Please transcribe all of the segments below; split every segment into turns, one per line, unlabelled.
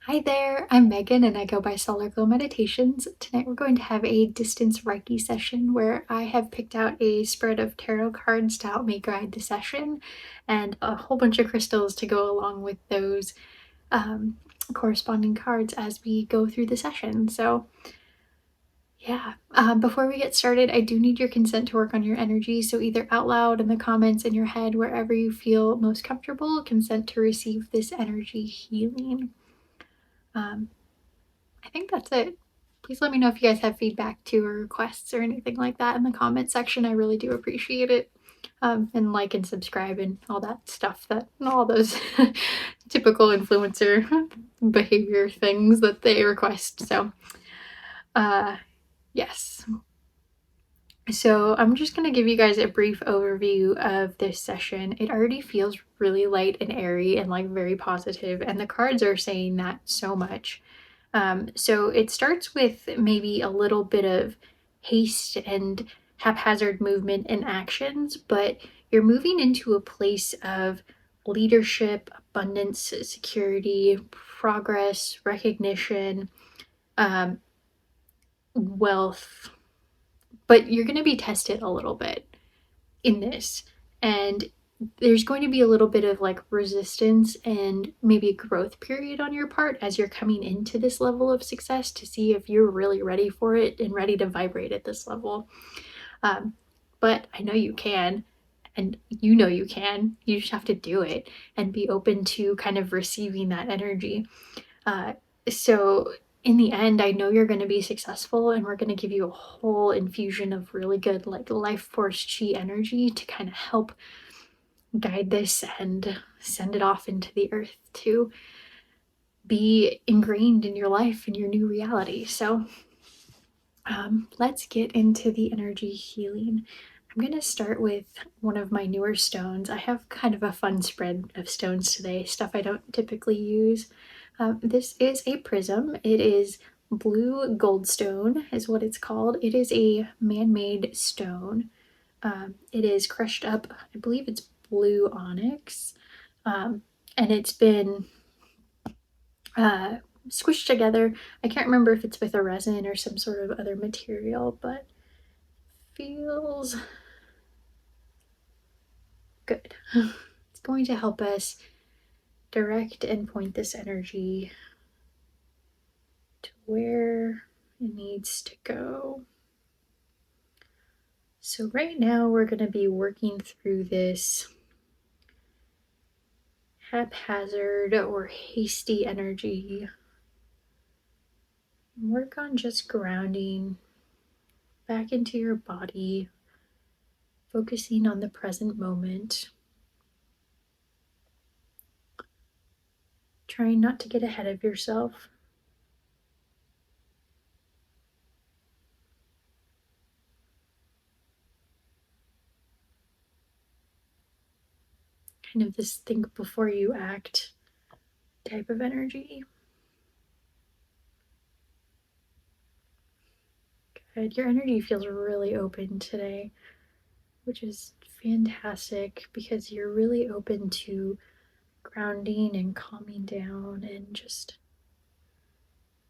Hi there, I'm Megan and I go by Solar Glow Meditations. Tonight we're going to have a distance Reiki session where I have picked out a spread of tarot cards to help me guide the session and a whole bunch of crystals to go along with those corresponding cards as we go through the session. So yeah, before we get started, I do need your consent to work on your energy. So either out loud in the comments, in your head, wherever you feel most comfortable, consent to receive this energy healing. I think that's it. Please let me know if you guys have feedback too or requests or anything like that in the comment section. I really do appreciate it. And like and subscribe and all that stuff, that all those typical influencer behavior things that they request. So yes. So I'm just going to give you guys a brief overview of this session. It already feels really light and airy and like very positive, and the cards are saying that so much. So it starts with maybe a little bit of haste and haphazard movement and actions, but you're moving into a place of leadership, abundance, security, progress, recognition, um, wealth. But you're going to be tested a little bit in this. And there's going to be a little bit of like resistance and maybe a growth period on your part as you're coming into this level of success to see if you're really ready for it and ready to vibrate at this level. But I know you can, and you know you can. You just have to do it and be open to kind of receiving that energy. So in the end, I know you're going to be successful, and we're going to give you a whole infusion of really good like life force chi energy to kind of help guide this and send it off into the earth to be ingrained in your life and your new reality. So let's get into the energy healing. I'm going to start with one of my newer stones. I have kind of a fun spread of stones today, stuff I don't typically use. This is a prism. It is blue goldstone is what it's called. It is a man-made stone. It is crushed up, I believe it's blue onyx, and it's been squished together. I can't remember if it's with a resin or some sort of other material, but feels good. It's going to help us direct and point this energy to where it needs to go. So right now we're going to be working through this haphazard or hasty energy. Work on just grounding back into your body, focusing on the present moment. Trying not to get ahead of yourself. Kind of this think before you act type of energy. Good. Your energy feels really open today, which is fantastic because you're really open to grounding and calming down and just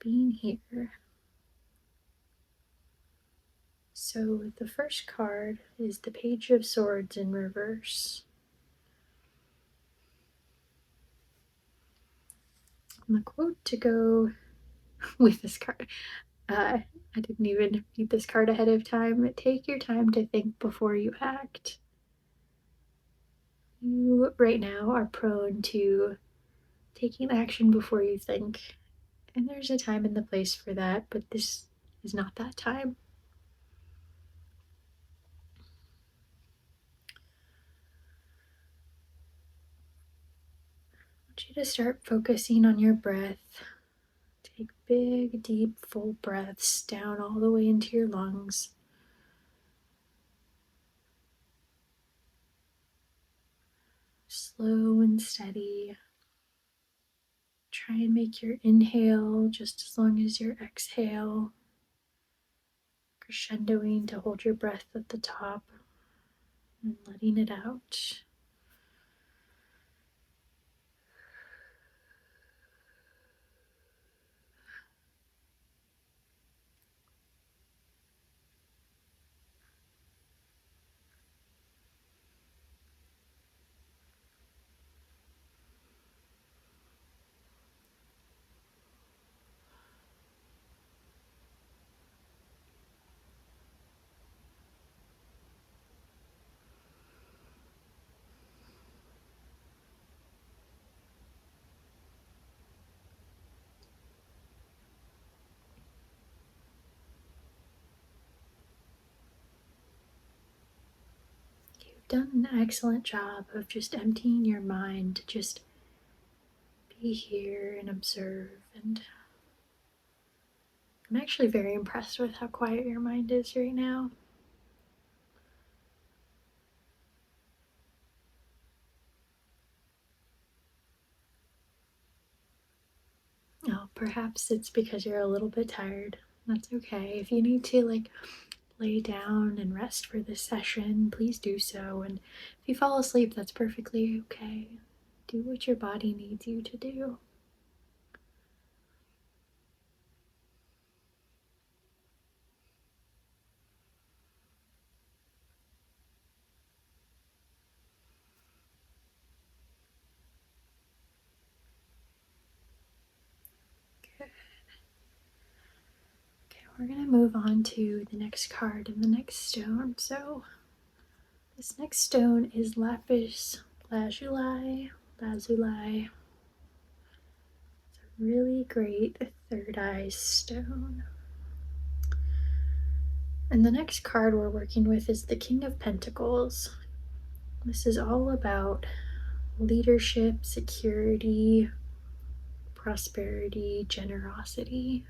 being here. So the first card is the Page of Swords in reverse. And the quote to go with this card, I didn't even read this card ahead of time. Take your time to think before you act. You right now are prone to taking action before you think, and there's a time and the place for that, but this is not that time. I want you to start focusing on your breath. Take big, deep, full breaths down all the way into your lungs. Slow and steady. Try and make your inhale just as long as your exhale. Crescendoing to hold your breath at the top and letting it out. You've done an excellent job of just emptying your mind to just be here and observe. And I'm actually very impressed with how quiet your mind is right now. Oh, perhaps it's because you're a little bit tired. That's okay. If you need to, like, lay down and rest for this session, please do so. And if you fall asleep, that's perfectly okay. Do what your body needs you to do. Good. Okay, we're going to move on to the next card and the next stone. So, this next stone is lapis lazuli. Lazuli. It's a really great third eye stone. And the next card we're working with is the King of Pentacles. This is all about leadership, security, prosperity, generosity.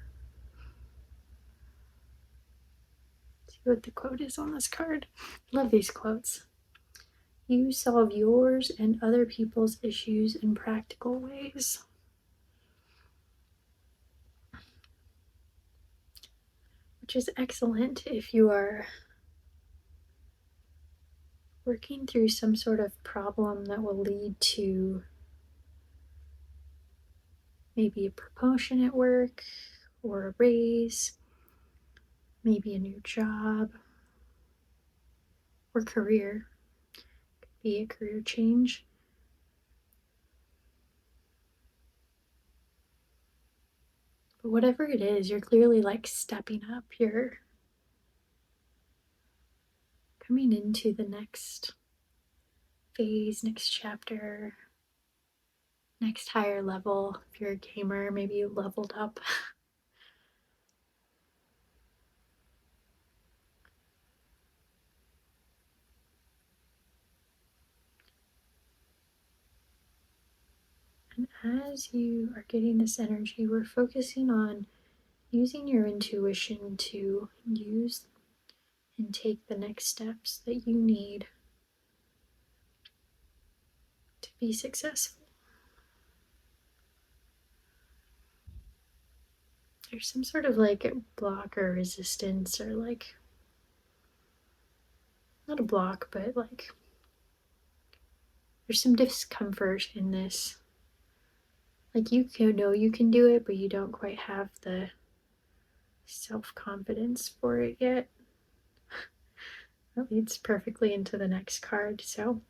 See what the quote is on this card. Love these quotes. You solve yours and other people's issues in practical ways. Which is excellent if you are working through some sort of problem that will lead to maybe a promotion at work or a raise, maybe a new job or career. Could be a career change. But whatever it is, you're clearly like stepping up. You're coming into the next phase, next chapter, next higher level. If you're a gamer, maybe you leveled up. And as you are getting this energy, we're focusing on using your intuition to use and take the next steps that you need to be successful. There's some sort of like block or resistance, or like, not a block, but like there's some discomfort in this. Like you can know you can do it, but you don't quite have the self-confidence for it yet. That leads perfectly into the next card. So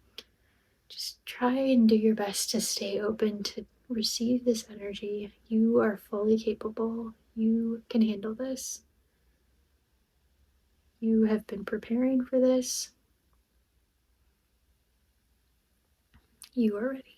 just try and do your best to stay open to receive this energy. You are fully capable. You can handle this. You have been preparing for this. You are ready.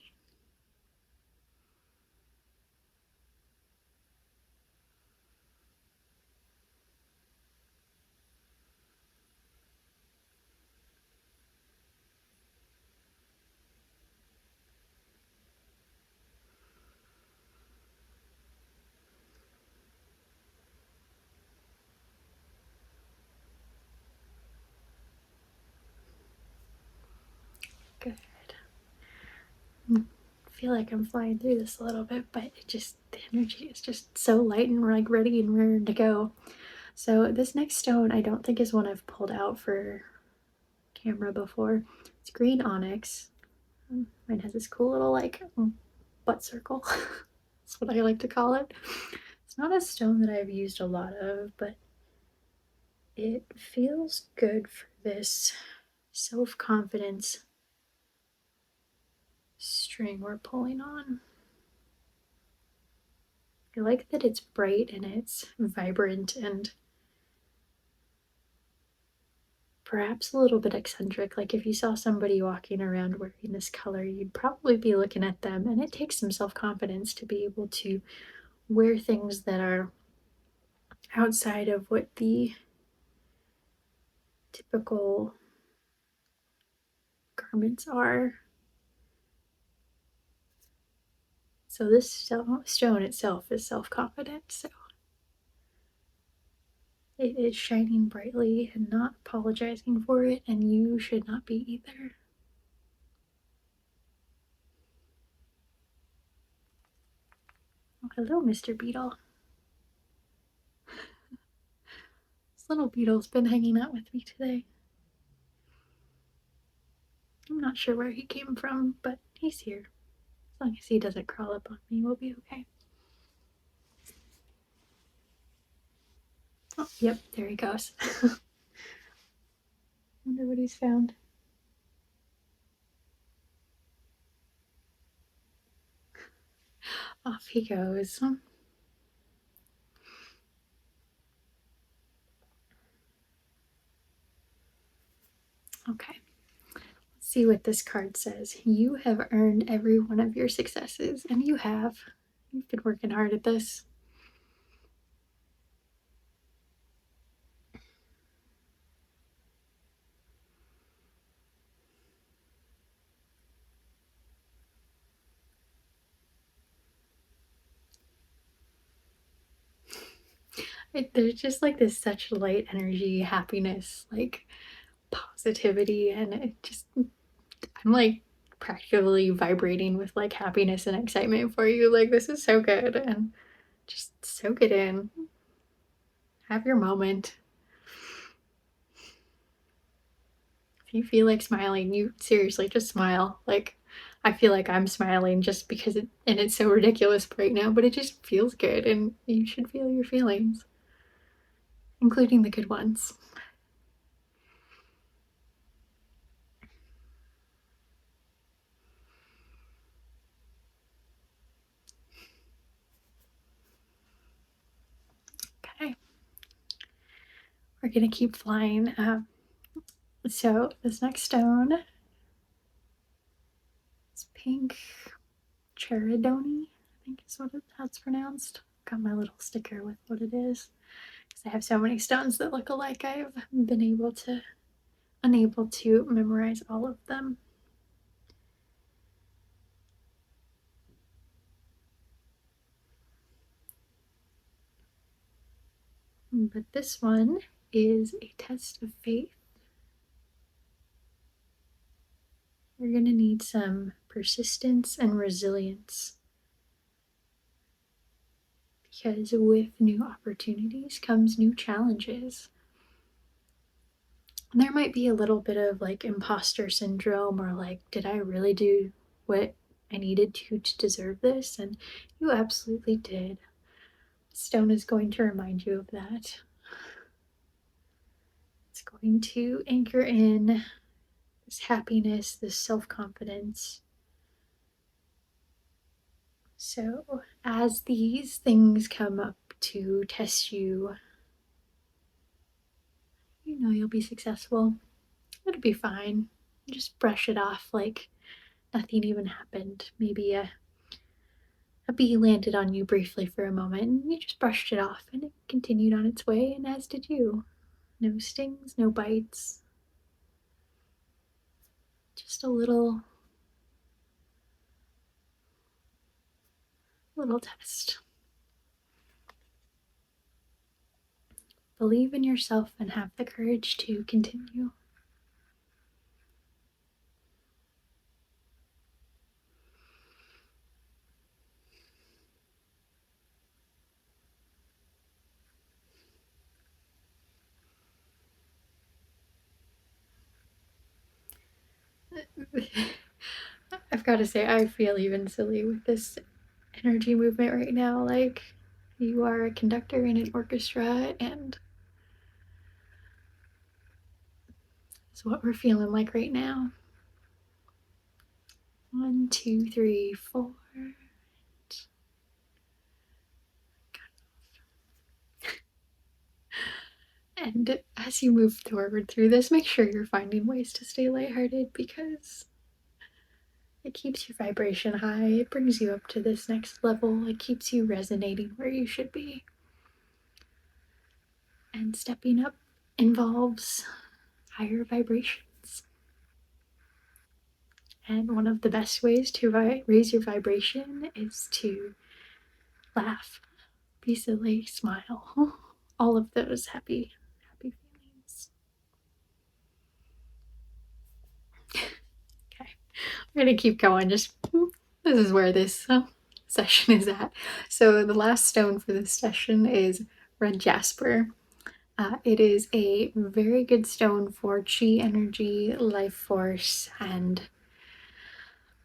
Good. I feel like I'm flying through this a little bit, but the energy is just so light and like ready and raring to go. So this next stone I don't think is one I've pulled out for camera before. It's green onyx. Mine has this cool little like butt circle. That's what I like to call it. It's not a stone that I've used a lot of, but it feels good for this self-confidence string we're pulling on. I like that it's bright and it's vibrant and perhaps a little bit eccentric. Like if you saw somebody walking around wearing this color, you'd probably be looking at them, and it takes some self-confidence to be able to wear things that are outside of what the typical garments are. So this stone itself is self-confident, so it is shining brightly and not apologizing for it, and you should not be either. Oh, hello, Mr. Beetle. This little beetle's been hanging out with me today. I'm not sure where he came from, but he's here. As long as he doesn't crawl up on me, we'll be okay. Oh, yep, there he goes. Wonder what he's found. Off he goes. Okay. Let's see what this card says. You have earned every one of your successes, and you have. You've been working hard at this. There's just like this such light energy, happiness, like positivity, and I'm like practically vibrating with like happiness and excitement for you. Like, this is so good, and just soak it in. Have your moment. If you feel like smiling, you seriously just smile. Like, I feel like I'm smiling just because it's so ridiculous right now, but it just feels good, and you should feel your feelings, including the good ones. Okay. We're gonna keep flying. So this next stone is pink cheridoni, I think is what that's pronounced. Got my little sticker with what it is. Because I have so many stones that look alike, I've been unable to memorize all of them. But this one is a test of faith. You're going to need some persistence and resilience, because with new opportunities comes new challenges. And there might be a little bit of like imposter syndrome, or like, did I really do what I needed to deserve this? And you absolutely did. Stone is going to remind you of that. It's going to anchor in this happiness, this self-confidence. So as these things come up to test you, you know you'll be successful. It'll be fine. Just brush it off like nothing even happened. Maybe a bee landed on you briefly for a moment, and you just brushed it off, and it continued on its way, and as did you. No stings, no bites. Just a little test. Believe in yourself and have the courage to continue. I've got to say, I feel even silly with this energy movement right now. Like, you are a conductor in an orchestra, and it's what we're feeling like right now. 1, 2, 3, 4. And as you move forward through this, make sure you're finding ways to stay lighthearted, because it keeps your vibration high. It brings you up to this next level. It keeps you resonating where you should be. And stepping up involves higher vibrations. And one of the best ways to raise your vibration is to laugh, be silly, smile, all of those happy feelings. Okay, I'm gonna keep going. Just this is where this session is at. So the last stone for this session is red jasper. It is a very good stone for chi energy, life force, and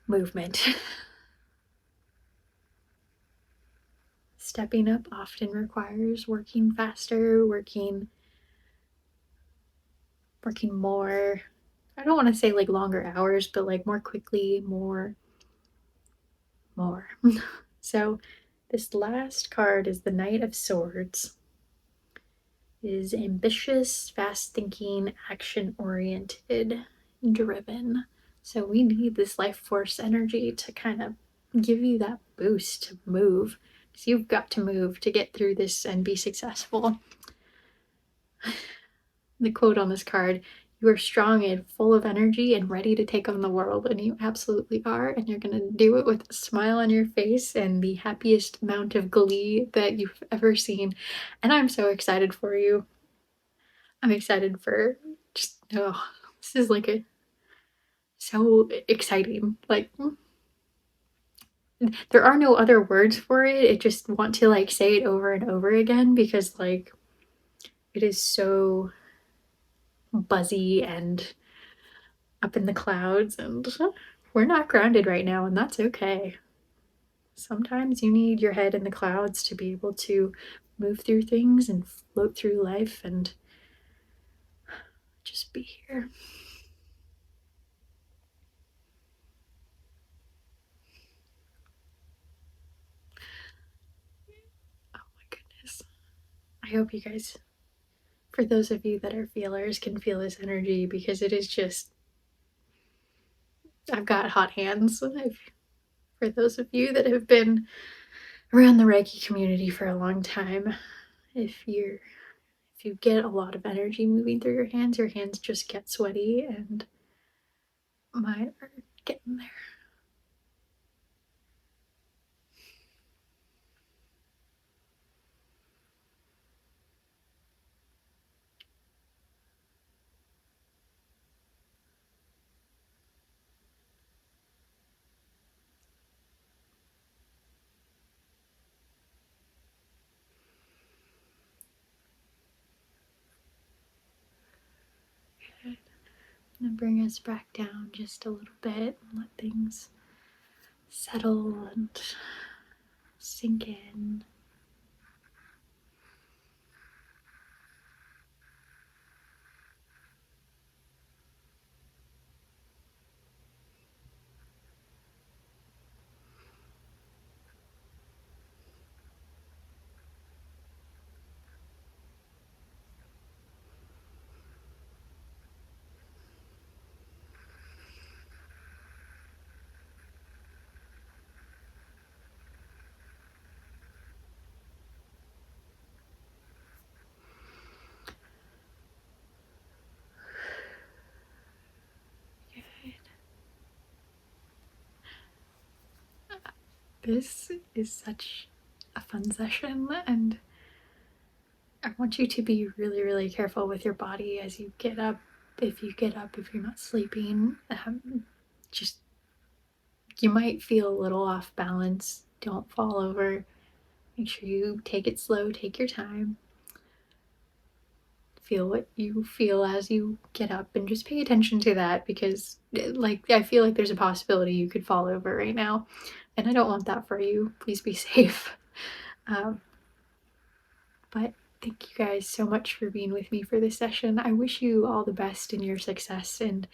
movement. Stepping up often requires working faster, working more. I don't want to say like longer hours, but like more quickly, more. So this last card is the Knight of Swords. It is ambitious, fast thinking, action oriented, driven. So we need this life force energy to kind of give you that boost to move. Because you've got to move to get through this and be successful. The quote on this card: you are strong and full of energy and ready to take on the world, and you absolutely are, and you're going to do it with a smile on your face and the happiest amount of glee that you've ever seen. And I'm so excited for you. I'm excited for just, oh, this is like so exciting. Like, there are no other words for it. I just want to like say it over and over again because like it is so buzzy and up in the clouds, and we're not grounded right now, and that's okay. Sometimes you need your head in the clouds to be able to move through things and float through life and just be here. Oh my goodness. I hope you guys, for those of you that are feelers, can feel this energy because it is just, I've got hot hands. For those of you that have been around the Reiki community for a long time, if you get a lot of energy moving through your hands just get sweaty, and mine are getting there. Good. I'm gonna bring us back down just a little bit and let things settle and sink in. This is such a fun session, and I want you to be really, really careful with your body as you get up. If you're not sleeping, just, you might feel a little off balance. Don't fall over. Make sure you take it slow, take your time. Feel what you feel as you get up and just pay attention to that, because like I feel like there's a possibility you could fall over right now, and I don't want that for you. Please be safe. But thank you guys so much for being with me for this session. I wish you all the best in your success and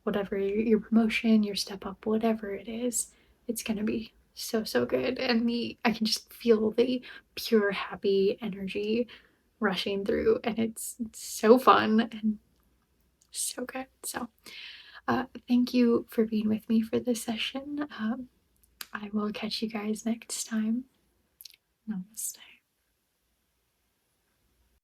whatever your promotion, your step up, whatever it is. It's gonna be so, so good. And I can just feel the pure happy energy rushing through, and it's so fun and so good. So thank you for being with me for this session. I will catch you guys next time. Namaste.